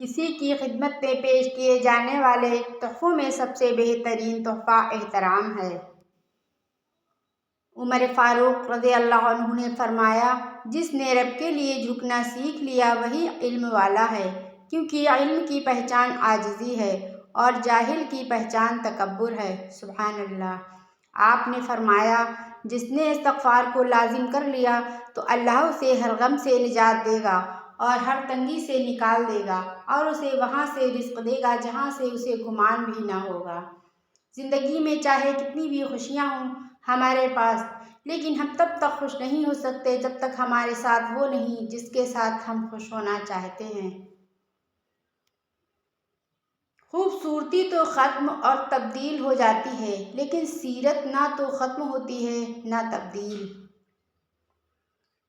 کسی کی خدمت میں پیش کیے جانے والے تحفوں میں سب سے بہترین تحفہ احترام ہے۔ عمر فاروق رضی اللہ عنہ نے فرمایا، جس نے رب کے لیے جھکنا سیکھ لیا وہی علم والا ہے، کیونکہ علم کی پہچان عاجزی ہے اور جاہل کی پہچان تکبر ہے۔ سبحان اللہ۔ آپ نے فرمایا، جس نے استغفار کو لازم کر لیا تو اللہ اسے ہر غم سے نجات دے گا اور ہر تنگی سے نکال دے گا اور اسے وہاں سے رزق دے گا جہاں سے اسے گمان بھی نہ ہوگا۔ زندگی میں چاہے کتنی بھی خوشیاں ہوں ہمارے پاس، لیکن ہم تب تک خوش نہیں ہو سکتے جب تک ہمارے ساتھ وہ نہیں جس کے ساتھ ہم خوش ہونا چاہتے ہیں۔ خوبصورتی تو ختم اور تبدیل ہو جاتی ہے، لیکن سیرت نہ تو ختم ہوتی ہے نہ تبدیل۔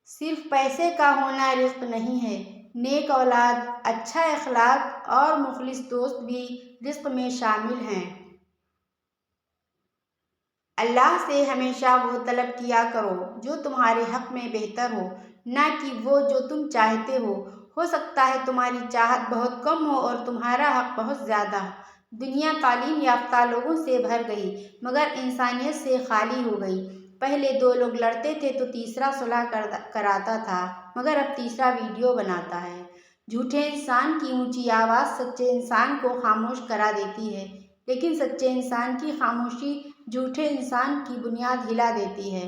صرف پیسے کا ہونا رزق نہیں ہے، نیک اولاد، اچھا اخلاق اور مخلص دوست بھی رزق میں شامل ہیں۔ اللہ سے ہمیشہ وہ طلب کیا کرو جو تمہارے حق میں بہتر ہو، نہ کہ وہ جو تم چاہتے ہو۔ ہو سکتا ہے تمہاری چاہت بہت کم ہو اور تمہارا حق بہت زیادہ۔ دنیا تعلیم یافتہ لوگوں سے بھر گئی مگر انسانیت سے خالی ہو گئی۔ پہلے دو لوگ لڑتے تھے تو تیسرا صلح کراتا تھا، مگر اب تیسرا ویڈیو بناتا ہے۔ جھوٹے انسان کی اونچی آواز سچے انسان کو خاموش کرا دیتی ہے، لیکن سچے انسان کی خاموشی جھوٹے انسان کی بنیاد ہلا دیتی ہے۔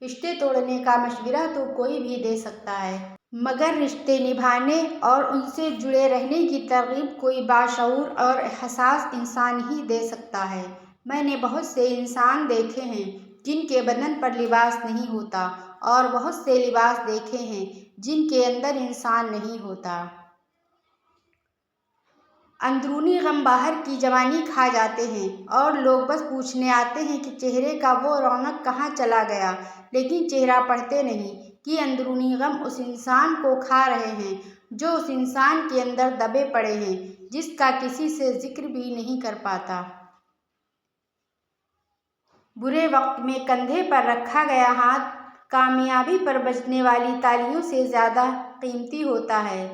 رشتے توڑنے کا مشورہ تو کوئی بھی دے سکتا ہے، مگر رشتے نبھانے اور ان سے جڑے رہنے کی ترغیب کوئی باشعور اور حساس انسان ہی دے سکتا ہے۔ میں نے بہت سے انسان دیکھے ہیں جن کے بدن پر لباس نہیں ہوتا، اور بہت سے لباس دیکھے ہیں جن کے اندر انسان نہیں ہوتا۔ اندرونی غم باہر کی جوانی کھا جاتے ہیں اور لوگ بس پوچھنے آتے ہیں کہ چہرے کا وہ رونق کہاں چلا گیا، لیکن چہرہ پڑھتے نہیں کہ اندرونی غم اس انسان کو کھا رہے ہیں جو اس انسان کے اندر دبے پڑے ہیں، جس کا کسی سے ذکر بھی نہیں کر پاتا۔ برے وقت میں کندھے پر رکھا گیا ہاتھ کامیابی پر بجنے والی تالیوں سے زیادہ قیمتی ہوتا ہے۔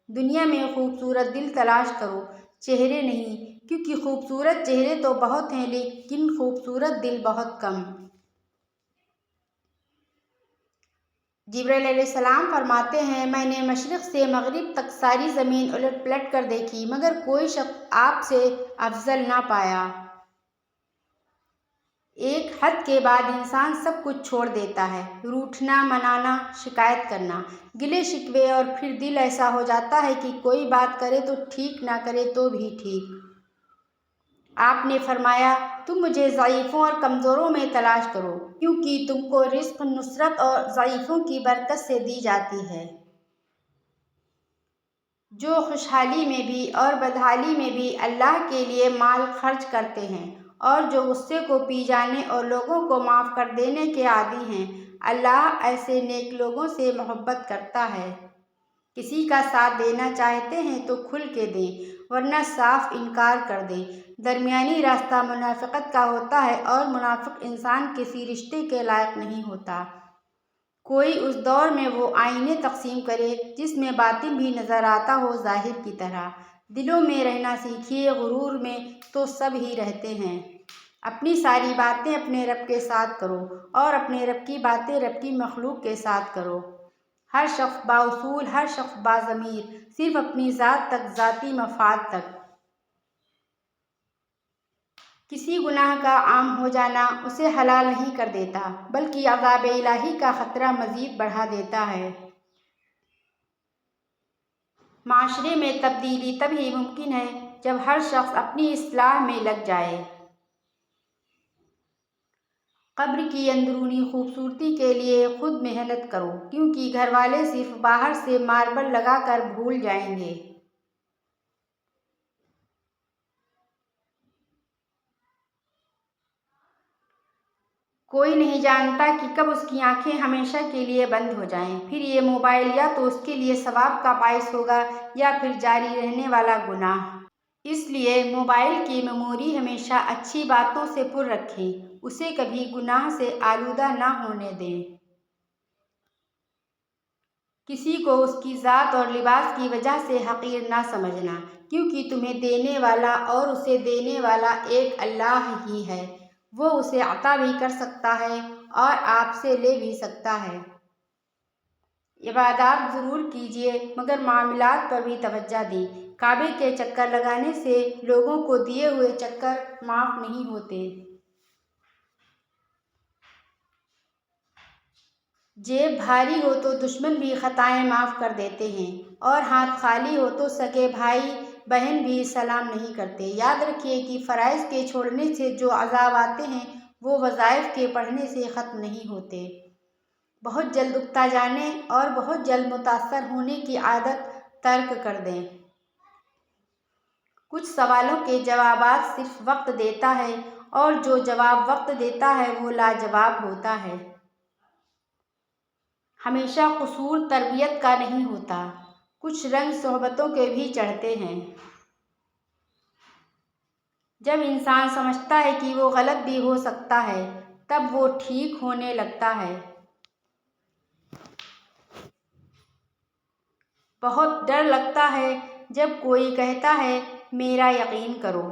دنیا میں خوبصورت دل تلاش کرو، چہرے نہیں، کیونکہ خوبصورت چہرے تو بہت ہیں لیکن خوبصورت دل بہت کم۔ جبرائیل علیہ السلام فرماتے ہیں، میں نے مشرق سے مغرب تک ساری زمین الٹ پلٹ کر دیکھی مگر کوئی شخص آپ سے افضل نہ پایا۔ ایک حد کے بعد انسان سب کچھ چھوڑ دیتا ہے، روٹھنا، منانا، شکایت کرنا، گلے شکوے، اور پھر دل ایسا ہو جاتا ہے کہ کوئی بات کرے تو ٹھیک نہ کرے تو بھی ٹھیک۔ آپ نے فرمایا، تم مجھے ضعیفوں اور کمزوروں میں تلاش کرو، کیونکہ تم کو رزق نصرت اور ضعیفوں کی برکت سے دی جاتی ہے۔ جو خوشحالی میں بھی اور بدحالی میں بھی اللہ کے لیے مال خرچ کرتے ہیں اور جو غصے کو پی جانے اور لوگوں کو معاف کر دینے کے عادی ہیں، اللہ ایسے نیک لوگوں سے محبت کرتا ہے۔ کسی کا ساتھ دینا چاہتے ہیں تو کھل کے دیں، ورنہ صاف انکار کر دیں۔ درمیانی راستہ منافقت کا ہوتا ہے اور منافق انسان کسی رشتے کے لائق نہیں ہوتا۔ کوئی اس دور میں وہ آئینے تقسیم کرے جس میں باطن بھی نظر آتا ہو ظاہر کی طرح۔ دلوں میں رہنا سیکھیے، غرور میں تو سب ہی رہتے ہیں۔ اپنی ساری باتیں اپنے رب کے ساتھ کرو اور اپنے رب کی باتیں رب کی مخلوق کے ساتھ کرو۔ ہر شخص بااصول، ہر شخص باضمیر، صرف اپنی ذات تک، ذاتی مفاد تک۔ کسی گناہ کا عام ہو جانا اسے حلال نہیں کر دیتا، بلکہ عذاب الہی کا خطرہ مزید بڑھا دیتا ہے۔ معاشرے میں تبدیلی تبھی ممکن ہے جب ہر شخص اپنی اصلاح میں لگ جائے۔ قبر کی اندرونی خوبصورتی کے لیے خود محنت کرو، کیونکہ گھر والے صرف باہر سے ماربل لگا کر بھول جائیں گے۔ کوئی نہیں جانتا کہ کب اس کی آنکھیں ہمیشہ کے لیے بند ہو جائیں، پھر یہ موبائل یا تو اس کے لیے ثواب کا باعث ہوگا یا پھر جاری رہنے والا گناہ۔ اس لیے موبائل کی میموری ہمیشہ اچھی باتوں سے پر رکھیں، اسے کبھی گناہ سے آلودہ نہ ہونے دیں۔ کسی کو اس کی ذات اور لباس کی وجہ سے حقیر نہ سمجھنا، کیونکہ تمہیں دینے والا اور اسے دینے والا ایک اللہ ہی ہے۔ وہ اسے عطا بھی کر سکتا ہے اور آپ سے لے بھی سکتا ہے۔ عبادات ضرور کیجیے مگر معاملات پر بھی توجہ دیں۔ کعبے کے چکر لگانے سے لوگوں کو دیے ہوئے چکر معاف نہیں ہوتے۔ جیب بھاری ہو تو دشمن بھی خطائیں معاف کر دیتے ہیں اور ہاتھ خالی ہو تو سگے بھائی بہن بھی سلام نہیں کرتے۔ یاد رکھیے کہ فرائض کے چھوڑنے سے جو عذاب آتے ہیں وہ وظائف کے پڑھنے سے ختم نہیں ہوتے۔ بہت جلد اکتا جانے اور بہت جلد متاثر ہونے کی عادت ترک کر دیں۔ کچھ سوالوں کے جوابات صرف وقت دیتا ہے اور جو جواب وقت دیتا ہے وہ لاجواب ہوتا ہے۔ ہمیشہ قصور تربیت کا نہیں ہوتا، کچھ رنگ صحبتوں کے بھی چڑھتے ہیں۔ جب انسان سمجھتا ہے کہ وہ غلط بھی ہو سکتا ہے تب وہ ٹھیک ہونے لگتا ہے۔ بہت ڈر لگتا ہے جب کوئی کہتا ہے میرا یقین کرو،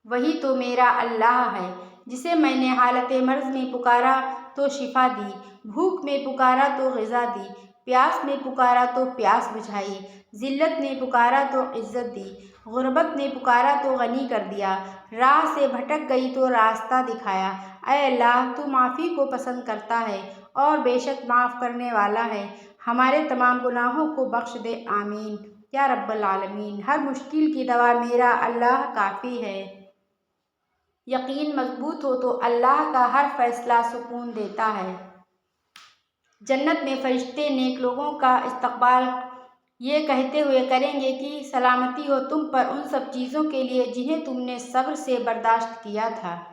وہی تو میرا اللہ ہے جسے میں نے حالت مرض میں پکارا تو شفا دی، بھوک میں پکارا تو غذا دی، پیاس میں پکارا تو پیاس بجھائی، ذلت میں پکارا تو عزت دی، غربت میں پکارا تو غنی کر دیا، راہ سے بھٹک گئی تو راستہ دکھایا۔ اے اللہ تو معافی کو پسند کرتا ہے اور بے شک معاف کرنے والا ہے، ہمارے تمام گناہوں کو بخش دے، آمین یا رب العالمین۔ ہر مشکل کی دوا میرا اللہ کافی ہے۔ یقین مضبوط ہو تو اللہ کا ہر فیصلہ سکون دیتا ہے۔ جنت میں فرشتے نیک لوگوں کا استقبال یہ کہتے ہوئے کریں گے کہ سلامتی ہو تم پر ان سب چیزوں کے لیے جنہیں تم نے صبر سے برداشت کیا تھا۔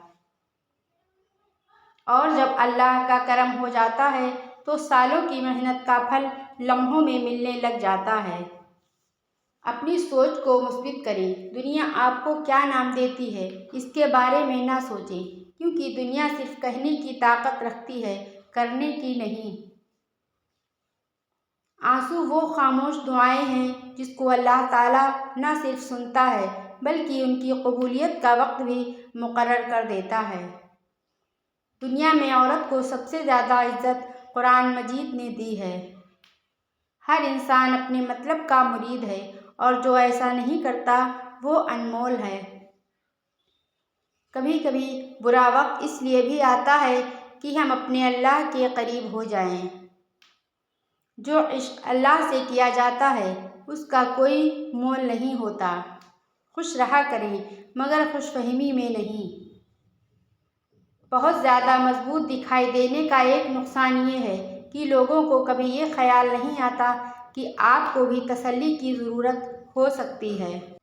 اور جب اللہ کا کرم ہو جاتا ہے تو سالوں کی محنت کا پھل لمحوں میں ملنے لگ جاتا ہے۔ اپنی سوچ کو مثبت کریں۔ دنیا آپ کو کیا نام دیتی ہے اس کے بارے میں نہ سوچیں، کیونکہ دنیا صرف کہنے کی طاقت رکھتی ہے، کرنے کی نہیں۔ آنسو وہ خاموش دعائیں ہیں جس کو اللہ تعالیٰ نہ صرف سنتا ہے بلکہ ان کی قبولیت کا وقت بھی مقرر کر دیتا ہے۔ دنیا میں عورت کو سب سے زیادہ عزت قرآن مجید نے دی ہے۔ ہر انسان اپنے مطلب کا مرید ہے اور جو ایسا نہیں کرتا وہ انمول ہے۔ کبھی کبھی برا وقت اس لیے بھی آتا ہے کہ ہم اپنے اللہ کے قریب ہو جائیں۔ جو عشق اللہ سے کیا جاتا ہے اس کا کوئی مول نہیں ہوتا۔ خوش رہا کریں مگر خوش فہمی میں نہیں۔ بہت زیادہ مضبوط دکھائی دینے کا ایک نقصان یہ ہے کہ لوگوں کو کبھی یہ خیال نہیں آتا کہ آپ کو بھی تسلی کی ضرورت ہو سکتی ہے۔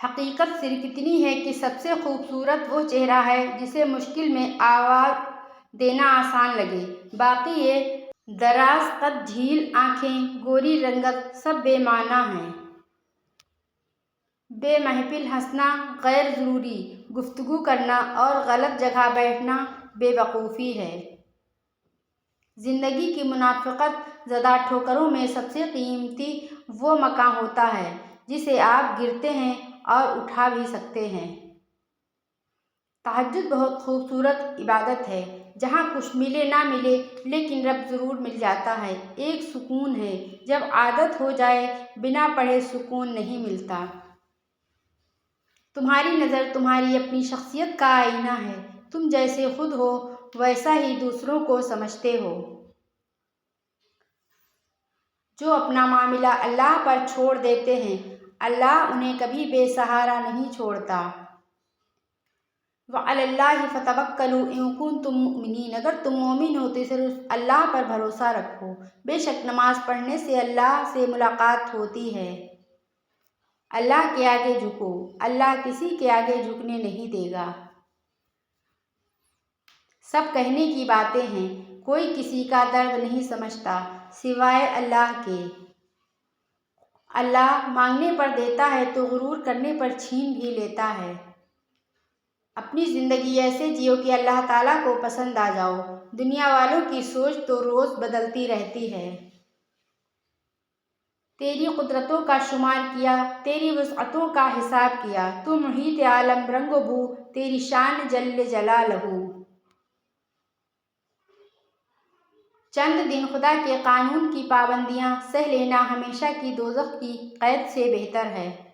حقیقت صرف اتنی ہے کہ سب سے خوبصورت وہ چہرہ ہے جسے مشکل میں آواز دینا آسان لگے، باقی یہ دراز قد، جھیل آنکھیں، گوری رنگت سب بے معنی ہیں۔ بے محفل ہنسنا غیر ضروری گفتگو کرنا اور غلط جگہ بیٹھنا بے وقوفی ہے۔ زندگی کی منافقت زدہ ٹھوکروں میں سب سے قیمتی وہ مقام ہوتا ہے جسے آپ گرتے ہیں اور اٹھا بھی سکتے ہیں۔ تہجد بہت خوبصورت عبادت ہے جہاں کچھ ملے نہ ملے لیکن رب ضرور مل جاتا ہے۔ ایک سکون ہے جب عادت ہو جائے بنا پڑھے سکون نہیں ملتا۔ تمہاری نظر تمہاری اپنی شخصیت کا آئینہ ہے، تم جیسے خود ہو ویسا ہی دوسروں کو سمجھتے ہو۔ جو اپنا معاملہ اللہ پر چھوڑ دیتے ہیں اللہ انہیں کبھی بے سہارا نہیں چھوڑتا۔ وَعَلَى اللَّهِ فَتَوَكَّلُوا إِن كُنتُم مُّؤْمِنِينَ، اگر تم مومن ہو تو صرف اللہ پر بھروسہ رکھو۔ بے شک نماز پڑھنے سے اللہ سے ملاقات ہوتی ہے۔ اللہ کے آگے جھکو، اللہ کسی کے آگے جھکنے نہیں دے گا۔ سب کہنے کی باتیں ہیں، کوئی کسی کا درد نہیں سمجھتا سوائے اللہ کے۔ اللہ مانگنے پر دیتا ہے تو غرور کرنے پر چھین بھی لیتا ہے۔ اپنی زندگی ایسے جیو کہ اللہ تعالیٰ کو پسند آ جاؤ۔ دنیا والوں کی سوچ تو روز بدلتی رہتی ہے۔ تیری قدرتوں کا شمار کیا، تیری وسعتوں کا حساب کیا، تو محیط عالم رنگ و بو، تیری شان جل جلالہ۔ چند دن خدا کے قانون کی پابندیاں سہ لینا ہمیشہ کی دوزخ کی قید سے بہتر ہے۔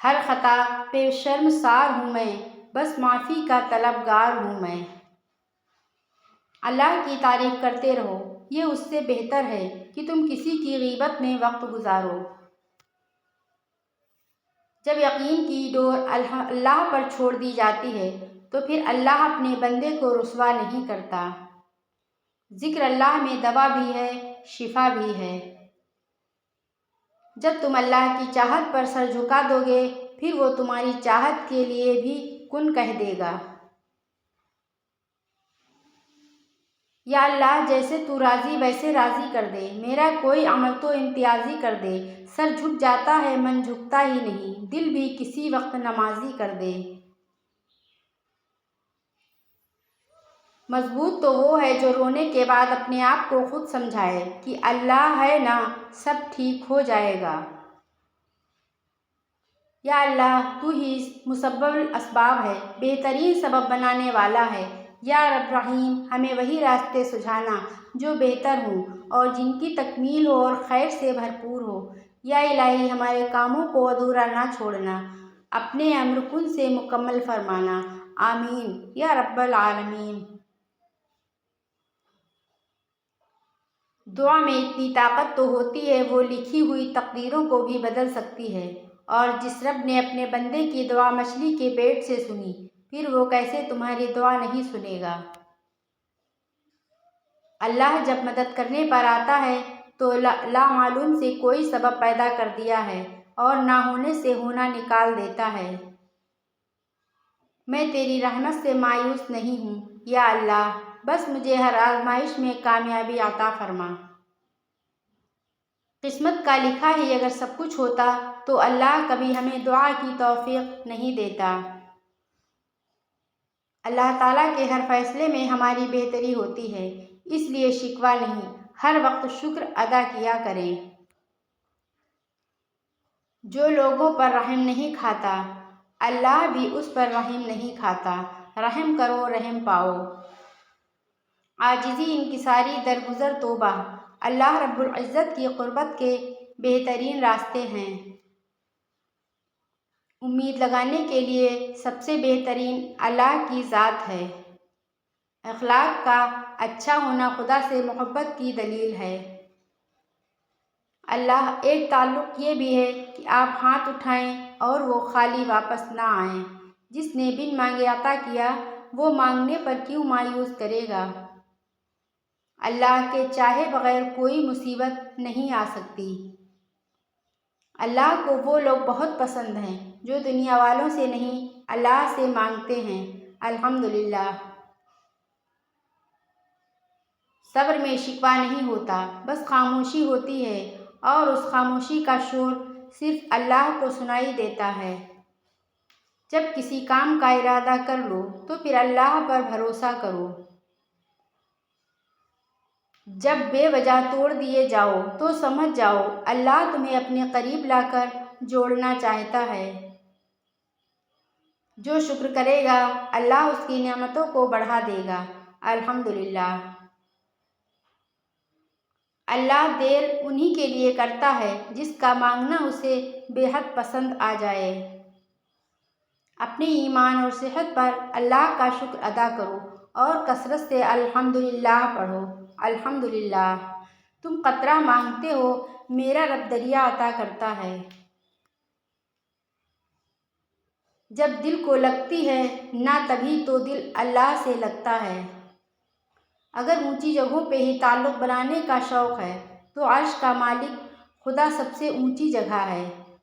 ہر خطا پہ شرمسار ہوں میں، بس معافی کا طلبگار ہوں میں۔ اللہ کی تعریف کرتے رہو، یہ اس سے بہتر ہے کہ تم کسی کی غیبت میں وقت گزارو۔ جب یقین کی ڈور اللہ پر چھوڑ دی جاتی ہے تو پھر اللہ اپنے بندے کو رسوا نہیں کرتا۔ ذکر اللہ میں دوا بھی ہے، شفا بھی ہے۔ جب تم اللہ کی چاہت پر سر جھکا دو گے، پھر وہ تمہاری چاہت کے لیے بھی کن کہہ دے گا۔ یا اللہ، جیسے تو راضی ویسے راضی کر دے، میرا کوئی عمل تو امتیازی کر دے۔ سر جھک جاتا ہے، من جھکتا ہی نہیں، دل بھی کسی وقت نمازی کر دے۔ مضبوط تو وہ ہے جو رونے کے بعد اپنے آپ کو خود سمجھائے کہ اللہ ہے نا، سب ٹھیک ہو جائے گا۔ یا اللہ، تو ہی مسبب الاسباب ہے، بہترین سبب بنانے والا ہے۔ یا رب رحیم، ہمیں وہی راستے سجھانا جو بہتر ہوں اور جن کی تکمیل ہو اور خیر سے بھرپور ہو۔ یا الہی، ہمارے کاموں کو ادھورا نہ چھوڑنا، اپنے امر کن سے مکمل فرمانا۔ آمین یا رب العالمین۔ دعا میں اتنی طاقت تو ہوتی ہے، وہ لکھی ہوئی تقدیروں کو بھی بدل سکتی ہے۔ اور جس رب نے اپنے بندے کی دعا مچھلی کے پیٹ سے سنی، پھر وہ کیسے تمہاری دعا نہیں سنے گا۔ اللہ جب مدد کرنے پر آتا ہے تو لامعلوم سے کوئی سبب پیدا کر دیا ہے اور نہ ہونے سے ہونا نکال دیتا ہے۔ میں تیری رحمت سے مایوس نہیں ہوں، یا اللہ، بس مجھے ہر آزمائش میں کامیابی عطا فرما۔ قسمت کا لکھا ہی اگر سب کچھ ہوتا تو اللہ کبھی ہمیں دعا کی توفیق نہیں دیتا۔ اللہ تعالیٰ کے ہر فیصلے میں ہماری بہتری ہوتی ہے، اس لیے شکوہ نہیں، ہر وقت شکر ادا کیا کریں۔ جو لوگوں پر رحم نہیں کھاتا، اللہ بھی اس پر رحم نہیں کھاتا۔ رحم کرو، رحم پاؤ۔ عاجزی، انکساری، درگزر، توبہ، اللہ رب العزت کی قربت کے بہترین راستے ہیں۔ امید لگانے کے لیے سب سے بہترین اللہ کی ذات ہے۔ اخلاق کا اچھا ہونا خدا سے محبت کی دلیل ہے۔ اللہ، ایک تعلق یہ بھی ہے کہ آپ ہاتھ اٹھائیں اور وہ خالی واپس نہ آئیں۔ جس نے بن مانگے عطا کیا، وہ مانگنے پر کیوں مایوس کرے گا۔ اللہ کے چاہے بغیر کوئی مصیبت نہیں آ سکتی۔ اللہ کو وہ لوگ بہت پسند ہیں جو دنیا والوں سے نہیں، اللہ سے مانگتے ہیں۔ الحمدللہ۔ صبر میں شکوہ نہیں ہوتا، بس خاموشی ہوتی ہے، اور اس خاموشی کا شور صرف اللہ کو سنائی دیتا ہے۔ جب کسی کام کا ارادہ کر لو تو پھر اللہ پر بھروسہ کرو۔ جب بے وجہ توڑ دیے جاؤ تو سمجھ جاؤ اللہ تمہیں اپنے قریب لا کر جوڑنا چاہتا ہے۔ جو شکر کرے گا، اللہ اس کی نعمتوں کو بڑھا دے گا۔ الحمدللہ۔ اللہ دیر انہی کے لیے کرتا ہے جس کا مانگنا اسے بے حد پسند آ جائے۔ اپنے ایمان اور صحت پر اللہ کا شکر ادا کرو اور کثرت سے الحمدللہ پڑھو۔ الحمدللہ۔ تم قطرہ مانگتے ہو، میرا رب دریا عطا کرتا ہے۔ جب دل کو لگتی ہے نہ، تبھی تو دل اللہ سے لگتا ہے۔ اگر اونچی جگہوں پہ ہی تعلق بنانے کا شوق ہے تو عرش کا مالک خدا سب سے اونچی جگہ ہے۔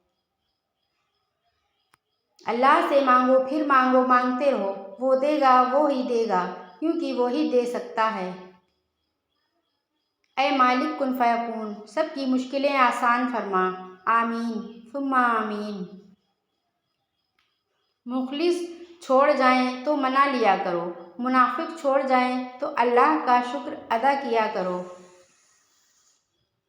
اللہ سے مانگو، پھر مانگو، مانگتے رہو، وہ دے گا، وہ ہی دے گا، کیونکہ وہی دے سکتا ہے۔ اے مالک کن فیکون، سب کی مشکلیں آسان فرما۔ آمین ثم آمین۔ مخلص چھوڑ جائیں تو منا لیا کرو، منافق چھوڑ جائیں تو اللہ کا شکر ادا کیا کرو۔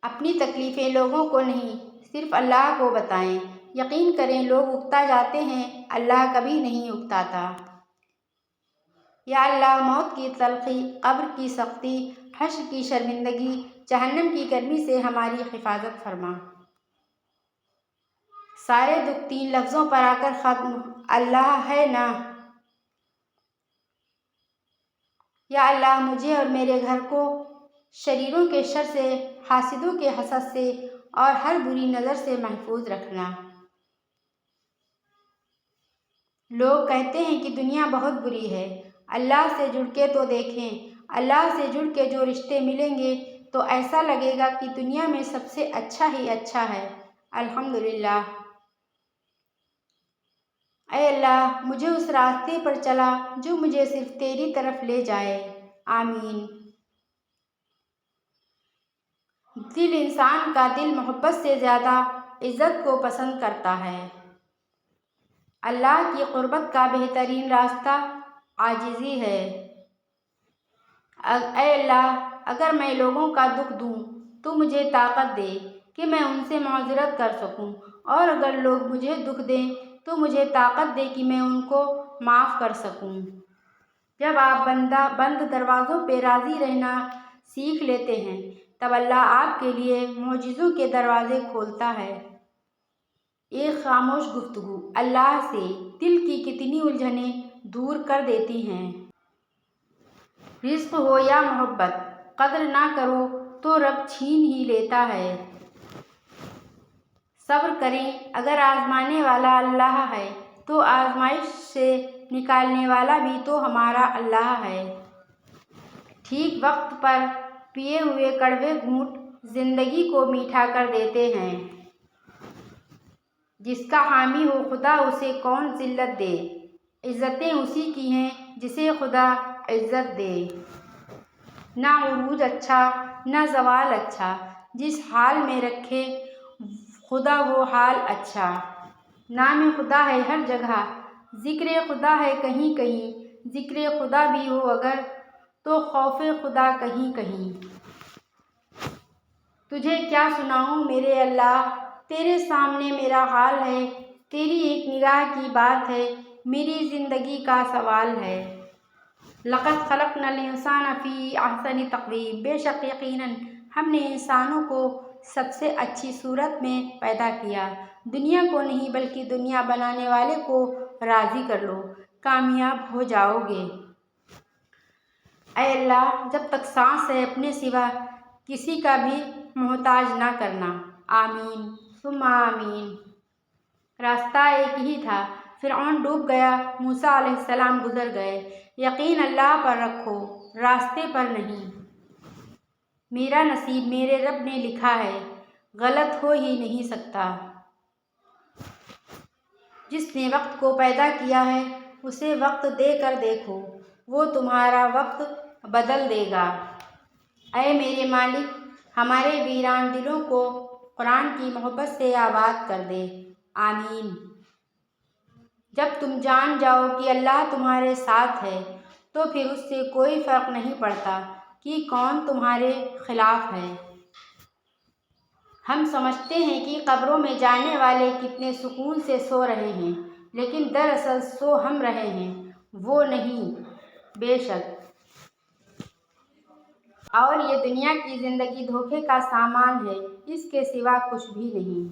اپنی تکلیفیں لوگوں کو نہیں، صرف اللہ کو بتائیں۔ یقین کریں لوگ اکتا جاتے ہیں، اللہ کبھی نہیں اکتاتا۔ یا اللہ موت کی تلخی، قبر کی سختی، حشر کی شرمندگی، جہنم کی گرمی سے ہماری حفاظت فرما۔ سارے دکھ 3 لفظوں پر آ کر ختم، اللہ ہے نا۔ یا اللہ مجھے اور میرے گھر کو شریروں کے شر سے، حاسدوں کے حسد سے اور ہر بری نظر سے محفوظ رکھنا۔ لوگ کہتے ہیں کہ دنیا بہت بری ہے، اللہ سے جڑ کے تو دیکھیں۔ اللہ سے جڑ کے جو رشتے ملیں گے تو ایسا لگے گا کہ دنیا میں سب سے اچھا ہی اچھا ہے۔ الحمدللہ۔ اے اللہ مجھے اس راستے پر چلا جو مجھے صرف تیری طرف لے جائے۔ آمین۔ انسان کا دل محبت سے زیادہ عزت کو پسند کرتا ہے۔ اللہ کی قربت کا بہترین راستہ عاجزی ہے۔ اے اللہ اگر میں لوگوں کا دکھ دوں تو مجھے طاقت دے کہ میں ان سے معذرت کر سکوں، اور اگر لوگ مجھے دکھ دیں تو مجھے طاقت دے کہ میں ان کو معاف کر سکوں۔ جب آپ بند دروازوں پہ راضی رہنا سیکھ لیتے ہیں تب اللہ آپ کے لیے معجزوں کے دروازے کھولتا ہے۔ ایک خاموش گفتگو اللہ سے دل کی کتنی الجھنیں دور کر دیتی ہیں۔ رزق ہو یا محبت، قدر نہ کرو تو رب چھین ہی لیتا ہے۔ صبر کریں، اگر آزمانے والا اللہ ہے تو آزمائش سے نکالنے والا بھی تو ہمارا اللہ ہے۔ ٹھیک وقت پر پیے ہوئے کڑوے گھونٹ زندگی کو میٹھا کر دیتے ہیں۔ جس کا حامی ہو خدا اسے کون ذلت دے، عزتیں اسی کی ہیں جسے خدا عزت دے۔ نہ عروج اچھا نہ زوال اچھا، جس حال میں رکھے خدا وہ حال اچھا۔ نام خدا ہے ہر جگہ، ذکر خدا ہے کہیں کہیں، ذکر خدا بھی ہو اگر تو خوف خدا کہیں کہیں۔ تجھے کیا سناؤں میرے اللہ، تیرے سامنے میرا حال ہے، تیری ایک نگاہ کی بات ہے، میری زندگی کا سوال ہے۔ لقد خلقنا الانسان فی احسن تقویم، بے شک یقیناً ہم نے انسانوں کو سب سے اچھی صورت میں پیدا کیا۔ دنیا کو نہیں بلکہ دنیا بنانے والے کو راضی کر لو، کامیاب ہو جاؤ گے۔ اے اللہ جب تک سانس ہے اپنے سوا کسی کا بھی محتاج نہ کرنا۔ آمین ثم آمین۔ راستہ ایک ہی تھا، فرعون ڈوب گیا، موسیٰ علیہ السلام گزر گئے۔ یقین اللہ پر رکھو، راستے پر نہیں۔ میرا نصیب میرے رب نے لکھا ہے، غلط ہو ہی نہیں سکتا۔ جس نے وقت کو پیدا کیا ہے اسے وقت دے کر دیکھو، وہ تمہارا وقت بدل دے گا۔ اے میرے مالک ہمارے ویران دلوں کو قرآن کی محبت سے آباد کر دے۔ آمین۔ جب تم جان جاؤ کہ اللہ تمہارے ساتھ ہے تو پھر اس سے کوئی فرق نہیں پڑتا کہ کون تمہارے خلاف ہے۔ ہم سمجھتے ہیں کہ قبروں میں جانے والے کتنے سکون سے سو رہے ہیں، لیکن دراصل سو ہم رہے ہیں، وہ نہیں۔ بے شک اور یہ دنیا کی زندگی دھوکے کا سامان ہے، اس کے سوا کچھ بھی نہیں۔